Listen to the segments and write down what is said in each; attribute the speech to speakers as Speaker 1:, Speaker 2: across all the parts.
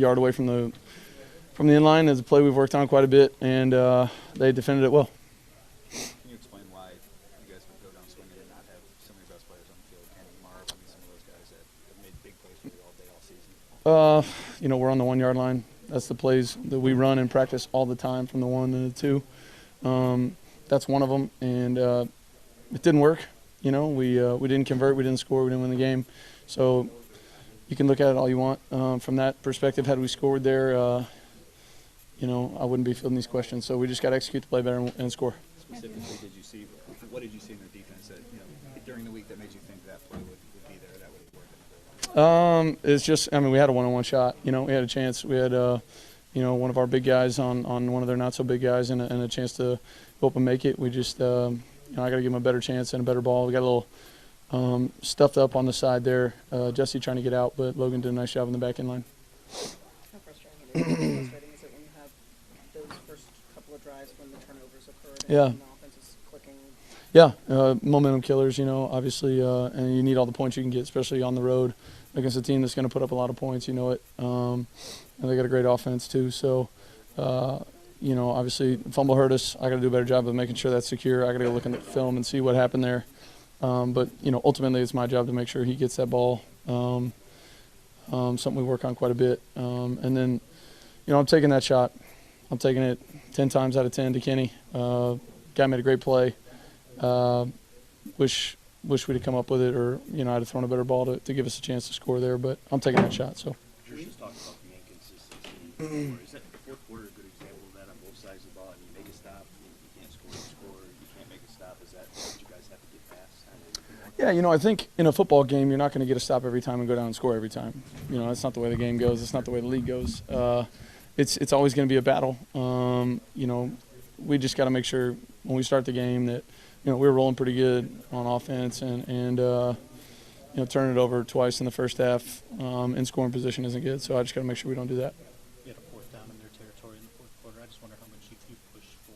Speaker 1: yard away from the inline. It's a play we've worked on quite a bit, and they defended it well.
Speaker 2: Can you explain why you guys would go down swinging and not have some of your best players on the field, Kenny, Marv, I mean, some of those guys that have made big plays for you all day, all season?
Speaker 1: We're on the 1 yard line. That's the plays that we run and practice all the time from the 1 and the 2. That's one of them, and it didn't work. We didn't convert, we didn't score, we didn't win the game. So you can look at it all you want. From that perspective, had we scored there, I wouldn't be fielding these questions. So we just got to execute the play better and score.
Speaker 2: Specifically, what did you see in their defense that, during the week that made you think that play would be there, that would work?
Speaker 1: It's just, we had a one-on-one shot. We had a chance. We had, one of our big guys on one of their not-so-big guys and a chance to go up and make it. We just, I got to give him a better chance and a better ball. We got a little stuffed up on the side there. Jesse trying to get out, but Logan did a nice job in the back end line.
Speaker 3: How frustrating is it when you have those first couple of drives when the turnovers occurred and the offense is clicking?
Speaker 1: Yeah, momentum killers, obviously, and you need all the points you can get, especially on the road against a team that's going to put up a lot of points, and they got a great offense too. So, obviously, fumble hurt us. I got to do a better job of making sure that's secure. I got to go look in the film and see what happened there. But ultimately, it's my job to make sure he gets that ball. Something we work on quite a bit. And then, I'm taking that shot. I'm taking it 10 times out of 10 to Kenny. Guy made a great play. Wish we'd have come up with it, or I'd have thrown a better ball to give us a chance to score there. But I'm taking that shot. So.
Speaker 4: Patricia's talked about the inconsistency. Is that the fourth quarter a good example of that on both sides of the ball? And you make a stop, you can't score, you can't make a stop. Is that what you guys have to get past?
Speaker 1: Yeah, I think in a football game, you're not going to get a stop every time and go down and score every time. That's not the way the game goes. It's not the way the league goes. It's always going to be a battle. We just got to make sure when we start the game that, we're rolling pretty good on offense and turning it over twice in the first half in scoring position isn't good. So I just got to make sure we don't do that.
Speaker 5: You had a fourth down in their territory in the fourth quarter. I just wonder how much you push for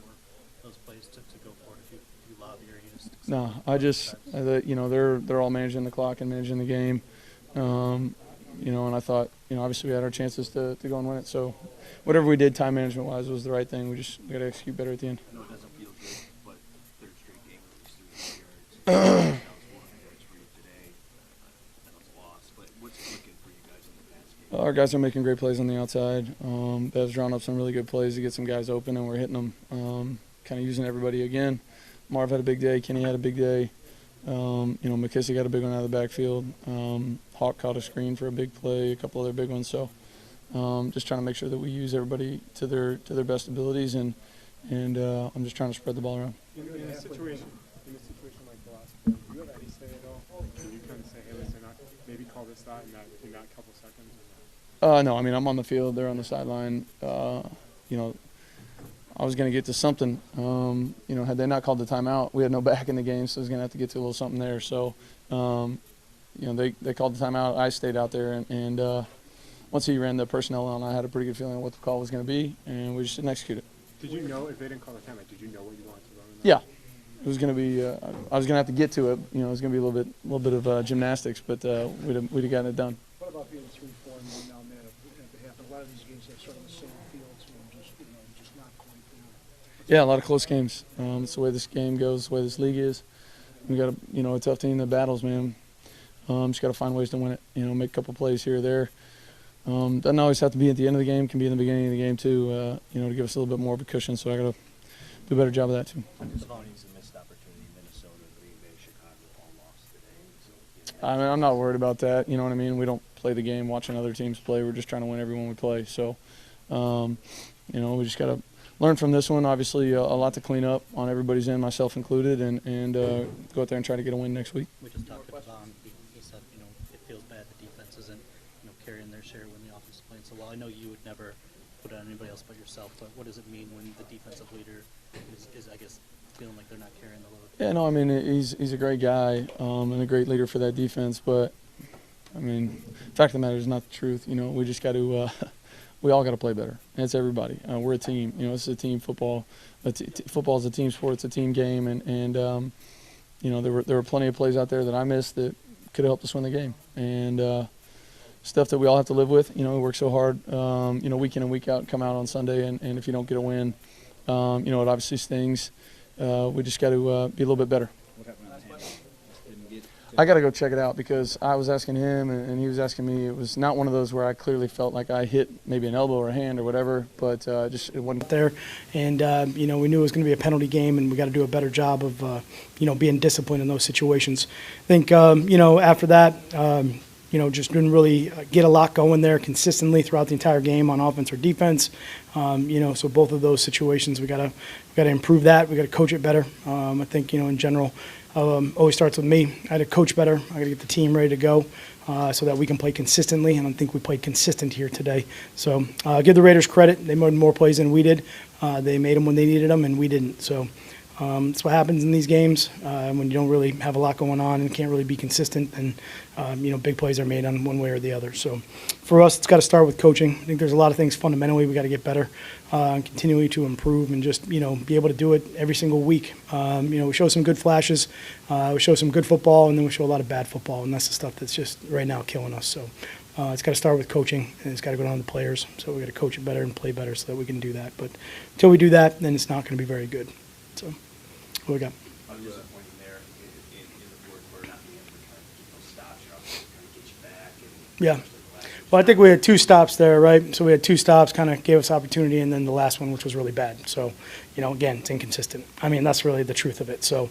Speaker 5: those plays to go for it if you lobby or you just.
Speaker 1: No, I just they're all managing the clock and managing the game, and I thought obviously we had our chances to go and win it. So whatever we did time management wise was the right thing. We got to execute better at the end.
Speaker 4: I know it doesn't feel good, but third straight game at least 3 yards. That was one of the for you today. That was lost. But what's clicking for you guys in the pass game?
Speaker 1: Our guys are making great plays on the outside. Bev's drawn up some really good plays to get some guys open, and we're hitting them. Kind of using everybody again. Marv had a big day. Kenny had a big day. McKissick got a big one out of the backfield. Hawk caught a screen for a big play, a couple other big ones. So just trying to make sure that we use everybody to their best abilities, and I'm just trying to spread the ball around.
Speaker 6: In a situation like the last play, do you have any say at all? Can you kind of say, hey, listen, maybe call this out in that couple seconds?
Speaker 1: No, I'm on the field. They're on the sideline. I was going to get to something. Had they not called the timeout, we had no back in the game, so I was going to have to get to a little something there. So, they called the timeout. I stayed out there, and once he ran the personnel on, I had a pretty good feeling of what the call was going to be, and we just didn't execute it.
Speaker 6: Did you know, if they didn't call the timeout, did you know what you wanted to run?
Speaker 1: Yeah. It was going to be I was going to have to get to it. It was going to be a little bit of gymnastics, but we'd have gotten it done.
Speaker 7: What about being 3-4 and 1 down there at the half? A lot of these games have sort of the same field, so just not quite there.
Speaker 1: Yeah, a lot of close games. It's the way this game goes, the way this league is. We got a tough team that battles, man. Just got to find ways to win it. Make a couple plays here or there. Doesn't always have to be at the end of the game. Can be in the beginning of the game too. To give us a little bit more of a cushion. So I got to do a better job of that too.
Speaker 4: Savoni's a missed opportunity. Minnesota, Green Bay, Chicago all lost today. So,
Speaker 1: I'm not worried about that. You know what I mean? We don't play the game watching other teams play. We're just trying to win everyone we play. So, we just got to learn from this one. Obviously, a lot to clean up on everybody's end, myself included, and go out there and try to get a win next week.
Speaker 5: We just talked to Von. He said, it feels bad the defense isn't, carrying their share when the offense is playing so well. I know you would never put it on anybody else but yourself, but what does it mean when the defensive leader is I guess, feeling like they're not carrying the load?
Speaker 1: Yeah, no, he's a great guy and a great leader for that defense, but, the fact of the matter is not the truth. We just got to we all got to play better. And it's everybody. We're a team. This is a team football. Football is a team sport. It's a team game, and there were plenty of plays out there that I missed that could have helped us win the game. And stuff that we all have to live with. You know, we work so hard, you know, week in and week out, come out on Sunday, and if you don't get a win, you know, it obviously stings. We just got to be a little bit better.
Speaker 2: What happened on the hand? Didn't get
Speaker 1: I got to go check it out because I was asking him and he was asking me. It was not one of those where I clearly felt like I hit maybe an elbow or a hand or whatever, but just it wasn't
Speaker 8: there. And, you know, we knew it was going to be a penalty game, and we got to do a better job of, you know, being disciplined in those situations. I think, you know, after that, you know, just didn't really get a lot going there consistently throughout the entire game on offense or defense. You know, so both of those situations, we got to improve that. We got to coach it better. I think, you know, in general, always starts with me. I got to coach better. I got to get the team ready to go so that we can play consistently. And I think we played consistent here today. So give the Raiders credit. They made more plays than we did. They made them when they needed them, and we didn't. So that's what happens in these games when you don't really have a lot going on and can't really be consistent. And you know, big plays are made on one way or the other. So for us, it's got to start with coaching. I think there's a lot of things fundamentally we got to get better and continually to improve and just, you know, be able to do it every single week. You know, we show some good flashes, we show some good football, and then we show a lot of bad football, and that's the stuff that's just right now killing us. So it's got to start with coaching, and it's got to go down to the players. So we got to coach it better and play better so that we can do that. But until we do that, then it's not going to be very good. So what we got?
Speaker 4: I was disappointed there in the fourth quarter, not being able to kind of keep those stops. You're obviously trying to get you back. And
Speaker 8: Yeah. Well, I think we had 2 stops there, right? So we had 2 stops, kind of gave us opportunity, and then the last one, which was really bad. So, you know, again, it's inconsistent. I mean, that's really the truth of it. So,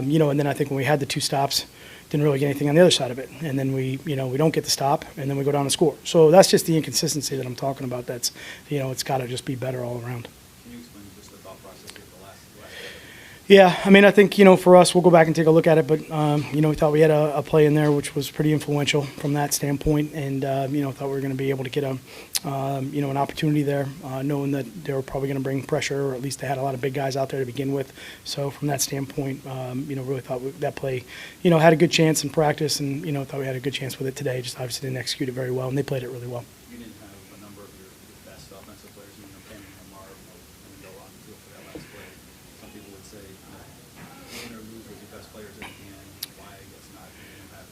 Speaker 8: you know, and then I think when we had the 2 stops, didn't really get anything on the other side of it. And then we, you know, we don't get the stop, and then we go down and score. So that's just the inconsistency that I'm talking about. That's, you know, it's got to just be better all around.
Speaker 2: Can you explain just the thought process here the last
Speaker 8: Yeah, I mean, I think, you know, for us, we'll go back and take a look at it, but, you know, we thought we had a play in there which was pretty influential from that standpoint, and, you know, thought we were going to be able to get a, you know, an opportunity there, knowing that they were probably going to bring pressure, or at least they had a lot of big guys out there to begin with. So from that standpoint, you know, really thought that play, you know, had a good chance in practice, and, you know, thought we had a good chance with it today. Just obviously didn't execute it very well, and they played it really well.
Speaker 2: You didn't have a number of your best offensive players, you know, Penny and Marv, and go on the field for that last play. Some people would say, you know, win or lose with your best players at the end, why I guess not, you know, have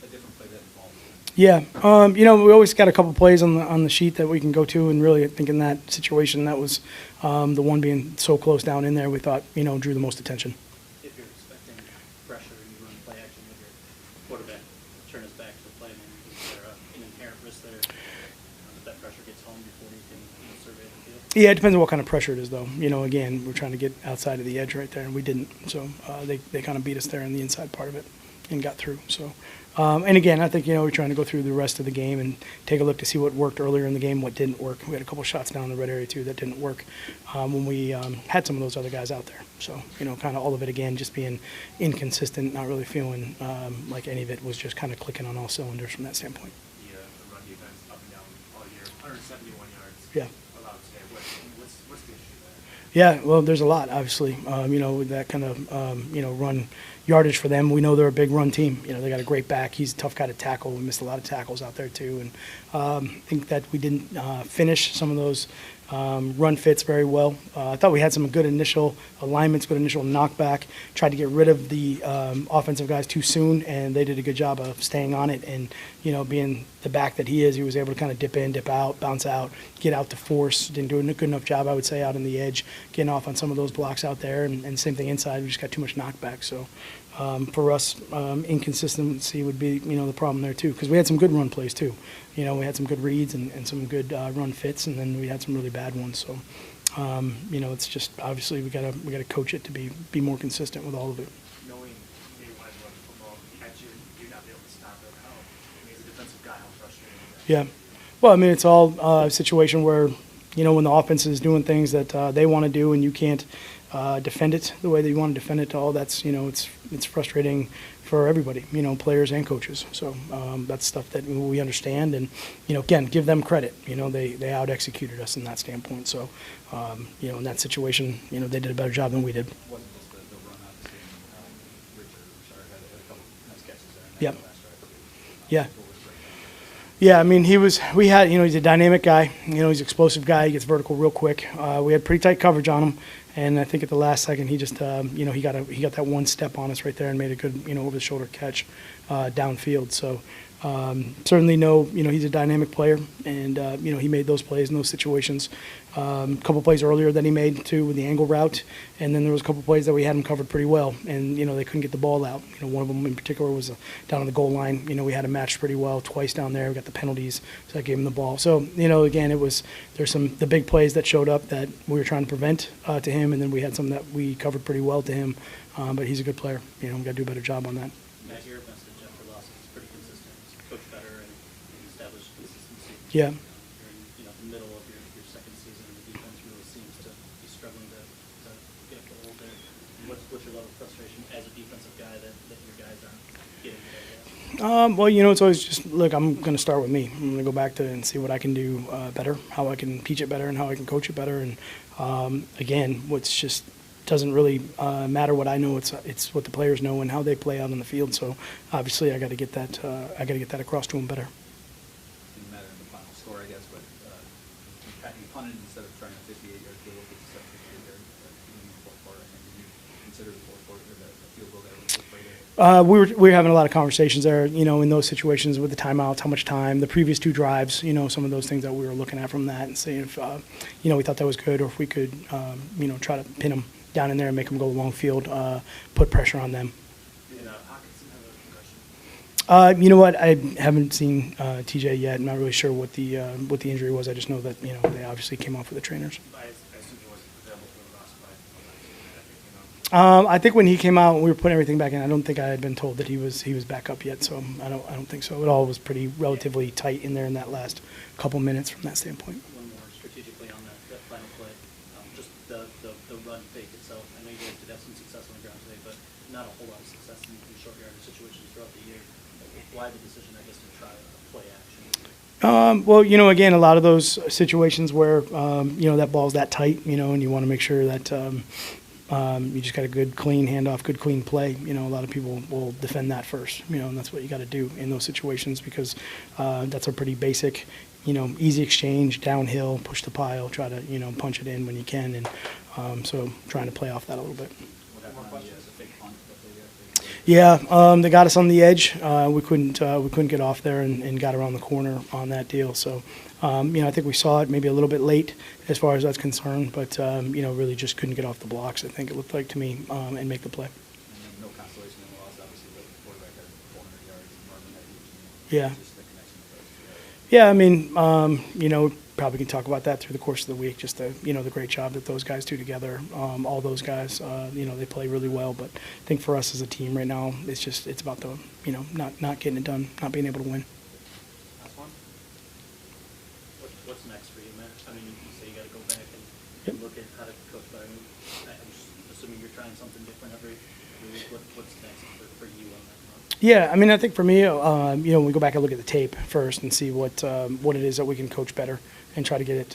Speaker 2: a different play that involves them.
Speaker 8: Yeah, you know, we always got a couple plays on the sheet that we can go to, and really I think in that situation, that was the one being so close down in there, we thought, you know, drew the most attention.
Speaker 5: If you're expecting pressure and you run play action with your quarterback, turn his back to the play, I mean, is there an inherent risk there that pressure gets home before you can, you know, survey the field?
Speaker 8: Yeah, it depends on what kind of pressure it is, though. You know, again, we're trying to get outside of the edge right there, and we didn't. So they kind of beat us there in the inside part of it and got through. So, and again, I think, you know, we're trying to go through the rest of the game and take a look to see what worked earlier in the game, what didn't work. We had a couple shots down in the red area, too, that didn't work when we had some of those other guys out there. So, you know, kind of all of it, again, just being inconsistent, not really feeling like any of it was just kind of clicking on all cylinders from that standpoint.
Speaker 4: the run defense up and down all year, 171 yards.
Speaker 8: Yeah.
Speaker 4: Allowed today. What's the issue there?
Speaker 8: Yeah, well, there's a lot, obviously. You know, with that kind of, you know, run yardage for them. We know they're a big run team. You know, they got a great back. He's a tough guy to tackle. We missed a lot of tackles out there, too. And I think that we didn't finish some of those run fits very well. I thought we had some good initial alignments, good initial knockback. Tried to get rid of the offensive guys too soon, and they did a good job of staying on it. And, you know, being the back that he is, he was able to kind of dip in, dip out, bounce out, get out to force. Didn't do a good enough job, I would say, out on the edge, getting off on some of those blocks out there. And same thing inside. We just got too much knockback. So for us, inconsistency would be, you know, the problem there, too, because we had some good run plays, too. You know, we had some good reads and some good run fits, and then we had some really bad ones. So, you know, it's just obviously we gotta coach it to be more consistent with all of it.
Speaker 4: Knowing they want to run football, you're not able to stop it. How? I mean, as a defensive guy, how frustrating is that?
Speaker 8: Yeah. Well, I mean, it's all a situation where, you know, when the offense is doing things that they want to do and you can't defend it the way that you want to defend it, all that's, you know, it's frustrating for everybody, you know, players and coaches. So that's stuff that we understand, and, you know, again, give them credit. You know, they out-executed us in that standpoint. So, you know, in that situation, you know, they did a better job than we did.
Speaker 2: Wasn't just the run out to see Richard had a couple nice catches there.
Speaker 8: Yep. Yeah. Yeah, I mean, you know, he's a dynamic guy. You know, he's an explosive guy. He gets vertical real quick. We had pretty tight coverage on him, and I think at the last second he just, you know, he got that one step on us right there and made a good, you know, over-the-shoulder catch downfield. So, Certainly know, he's a dynamic player, and, he made those plays in those situations. A couple plays earlier that he made, too, with the angle route, and then there was a couple plays that we had him covered pretty well, and, they couldn't get the ball out. One of them in particular was down on the goal line. We had him matched pretty well twice down there. We got the penalties, so I gave him the ball. So, again, there's the big plays that showed up that we were trying to prevent to him, and then we had some that we covered pretty well to him. But he's a good player. We got to do a better job on that.
Speaker 5: Matt, your best at Jeff Lawson is pretty consistent. He's coached better and established consistency.
Speaker 8: Yeah.
Speaker 5: You're in the middle of your second season, and the defense really seems to be struggling to get up a little bit. What's your level of frustration as a defensive guy that your guys aren't getting it, I guess?
Speaker 8: Well, it's always just, look, I'm going to start with me. I'm going to go back to and see what I can do better, how I can teach it better, and how I can coach it better. And, again, what's just doesn't really matter what I know. It's what the players know and how they play out on the field. So, obviously, I got to get that across to them better.
Speaker 2: Didn't matter in the final score, I guess, but you punted instead of trying a 58-yard field goal, it's a 58-yard in the fourth quarter. And did you consider the fourth quarter the field goal that was played there?
Speaker 8: We were having a lot of conversations there, in those situations with the timeouts, how much time, the previous two drives, some of those things that we were looking at from that and seeing if, we thought that was good or if we could, try to pin them down in there and make them go long field, put pressure on them.
Speaker 4: Did Hawkinson have a concussion?
Speaker 8: You know what? I haven't seen TJ yet. I'm not really sure what the injury was. I just know that, they obviously came off with the trainers.
Speaker 4: I assume he wasn't available for the last five.
Speaker 8: I think when he came out, we were putting everything back in. I don't think I had been told that he was back up yet, so I don't think so. It all was pretty relatively tight in there in that last couple minutes from that standpoint.
Speaker 5: One more strategically on that final play, just the run fake itself. I know you guys did have some success on the ground today, but not a whole lot of success in short yardage situations throughout the year. Why the decision, I guess, to try a play action?
Speaker 8: Well, again, a lot of those situations where, that ball's that tight, and you want to make sure that you just got a good, clean handoff, good, clean play. A lot of people will defend that first, and that's what you got to do in those situations because that's a pretty basic, easy exchange, downhill, push the pile, try to, punch it in when you can. And so trying to play off that a little bit.
Speaker 2: What happened on the fake punt that they got?
Speaker 8: Yeah, they got us on the edge. We couldn't get off there and got around the corner on that deal. So, I think we saw it maybe a little bit late as far as that's concerned, but really just couldn't get off the blocks. I think it looked like to me and make the play.
Speaker 2: And no consolation in the loss, obviously, but the quarterback had 400 yards and Marvin had 18.
Speaker 8: Yeah.
Speaker 2: Just the connection with those two.
Speaker 8: Yeah, I mean, probably can talk about that through the course of the week. Just the great job that those guys do together. All those guys, they play really well. But I think for us as a team right now, it's about the not getting it done, not being able to win.
Speaker 5: Last one. What's next for you, man? I mean, you say you got to go back and look at how to coach better. I'm just assuming you're trying something different every week. What's next for you on that front?
Speaker 8: Yeah, I mean, I think for me, we go back and look at the tape first and see what it is that we can coach better and try to get it,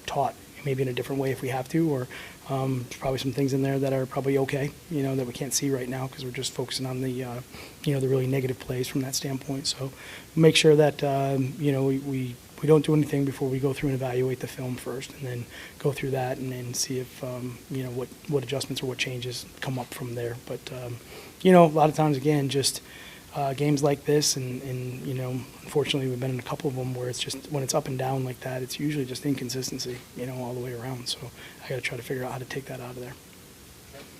Speaker 8: taught maybe in a different way if we have to, or probably some things in there that are probably okay, that we can't see right now because we're just focusing on the, the really negative plays from that standpoint. So make sure that, we don't do anything before we go through and evaluate the film first, and then go through that and then see if, what adjustments or what changes come up from there. But, a lot of times, again, just games like this, and unfortunately we've been in a couple of them where it's just when it's up and down like that, it's usually just inconsistency, all the way around. So I got to try to figure out how to take that out of there.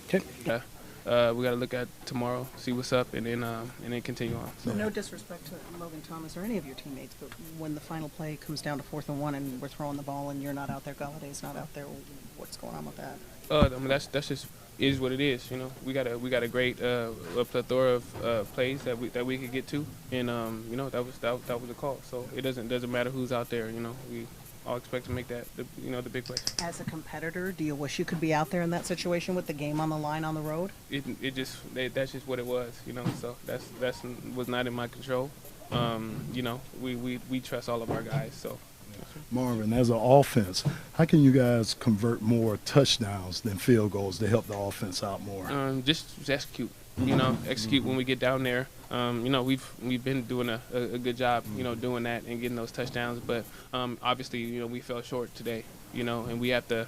Speaker 8: Okay.
Speaker 9: Yeah. We got to look at tomorrow, see what's up, and then continue on. So.
Speaker 3: No disrespect to Logan Thomas or any of your teammates, but when the final play comes down to 4th and 1 and we're throwing the ball and you're not out there, Galladay's not out there, what's going on with that?
Speaker 9: I mean, that's just is what it is. We got a great a plethora of plays that we could get to, and that was the call. So it doesn't matter who's out there. We all expect to make that the big play.
Speaker 3: As a competitor, do you wish you could be out there in that situation with the game on the line on the road?
Speaker 9: That's just what it was. So that's was not in my control. We trust all of our guys. So.
Speaker 10: Marvin, as an offense, how can you guys convert more touchdowns than field goals to help the offense out more?
Speaker 9: Just execute. Execute when we get down there. We've been doing a good job, doing that and getting those touchdowns. But obviously, we fell short today. And we have to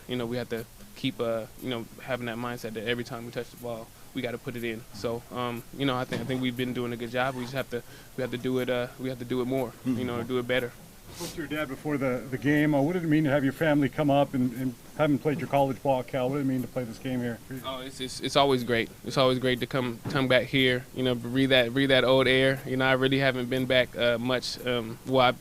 Speaker 9: keep having that mindset that every time we touch the ball, we got to put it in. So I think we've been doing a good job. We just have to do it. We have to do it more. Do it better.
Speaker 11: Spoke to your dad before the game. What did it mean to have your family come up and having played your college ball, Cal? What did it mean to play this game here?
Speaker 9: Oh, it's always great. It's always great to come back here. Breathe that old air. I really haven't been back much. I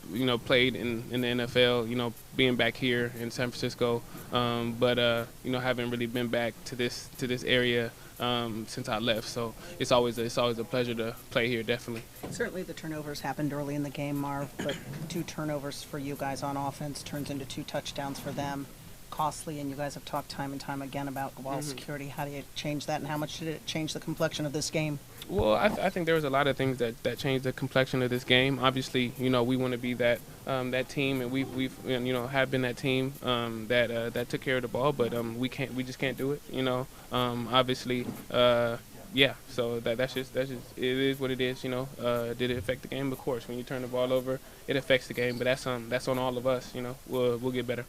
Speaker 9: played in the NFL. Being back here in San Francisco, but haven't really been back to this area since I left. So it's always a pleasure to play here. Definitely.
Speaker 3: Certainly the turnovers happened early in the game, Marv, but 2 turnovers for you guys on offense turns into 2 touchdowns for them. Costly, and you guys have talked time and time again about wall security. How do you change that, and how much did it change the complexion of this game?
Speaker 9: Well, I think there was a lot of things that changed the complexion of this game. Obviously, we want to be that team, and we've have been that team that took care of the ball, but we just can't do it. Obviously, yeah. So that's just it is what it is. Did it affect the game? Of course, when you turn the ball over, it affects the game, but that's on all of us. We'll get better.